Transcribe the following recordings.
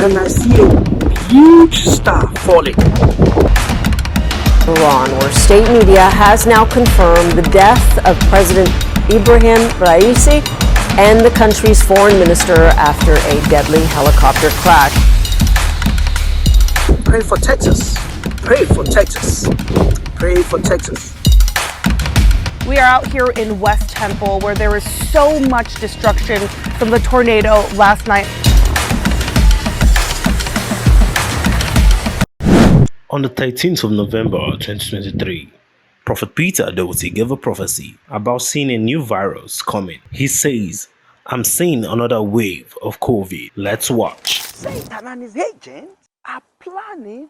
and I see a huge star falling. Iran, where state media has now confirmed the death of President Ibrahim Raisi and the country's foreign minister after a deadly helicopter crash. Pray for Texas. Pray for Texas. Pray for Texas. We are out here in West Temple where there is so much destruction from the tornado last night. On the 13th of November 2023, Prophet Peter Adoti gave a prophecy about seeing a new virus coming. He says, "I'm seeing another wave of COVID. Let's watch." Satan and his agents are planning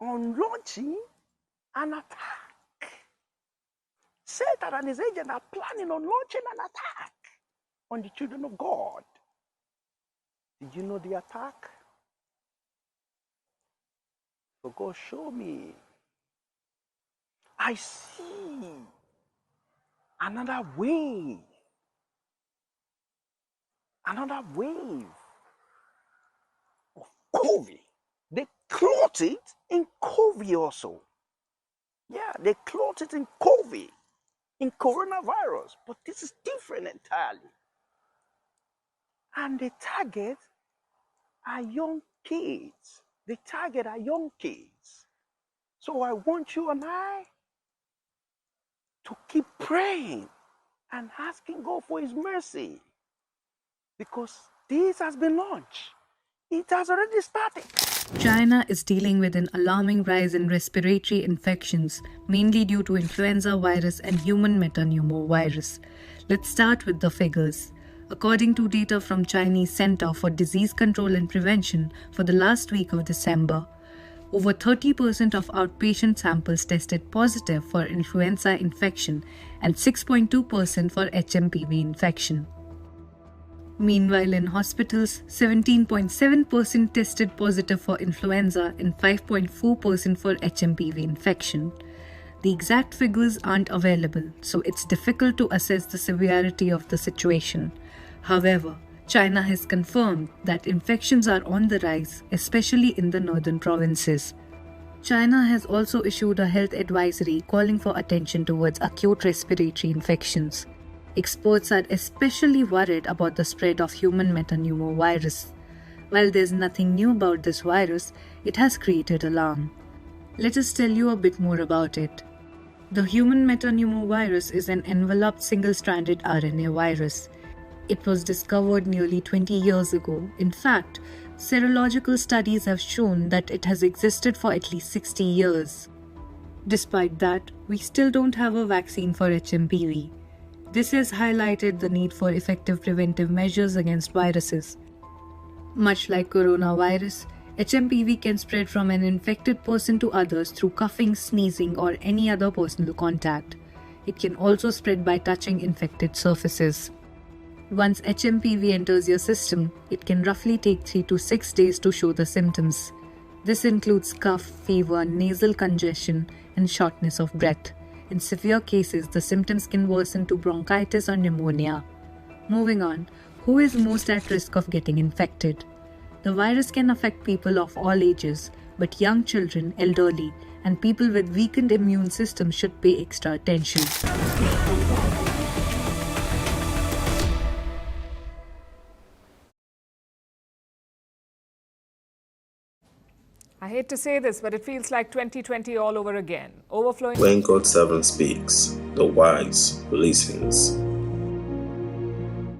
on launching an attack. Satan and his agents are planning on launching an attack on the children of God. Did you know the attack? So God, show me. I see another wave. Another wave of COVID. They clothed it in COVID also. Yeah, they clothed it in COVID, in coronavirus. But this is different entirely. And the target are young kids. The target are young kids. So I want you and I to keep praying and asking God for His mercy. Because this has been launched. It has already started. China is dealing with an alarming rise in respiratory infections, mainly due to influenza virus and human metapneumovirus. Let's start with the figures. According to data from Chinese Center for Disease Control and Prevention for the last week of December, over 30% of outpatient samples tested positive for influenza infection and 6.2% for HMPV infection. Meanwhile, in hospitals, 17.7% tested positive for influenza and 5.4% for HMPV infection. The exact figures aren't available, so it's difficult to assess the severity of the situation. However, China has confirmed that infections are on the rise, especially in the northern provinces. China has also issued a health advisory calling for attention towards acute respiratory infections. Experts are especially worried about the spread of human metapneumovirus. While there's nothing new about this virus, it has created alarm. Let us tell you a bit more about it. The human metapneumovirus is an enveloped single-stranded RNA virus. It was discovered nearly 20 years ago. In fact, serological studies have shown that it has existed for at least 60 years. Despite that, we still don't have a vaccine for HMPV. This has highlighted the need for effective preventive measures against viruses. Much like coronavirus, HMPV can spread from an infected person to others through coughing, sneezing, or any other personal contact. It can also spread by touching infected surfaces. Once HMPV enters your system, it can roughly take 3 to 6 days to show the symptoms. This includes cough, fever, nasal congestion, and shortness of breath. In severe cases, the symptoms can worsen to bronchitis or pneumonia. Moving on, who is most at risk of getting infected? The virus can affect people of all ages, but young children, elderly, and people with weakened immune systems should pay extra attention. I hate to say this, but it feels like 2020 all over again. Overflowing. When God's servant speaks, the wise listens.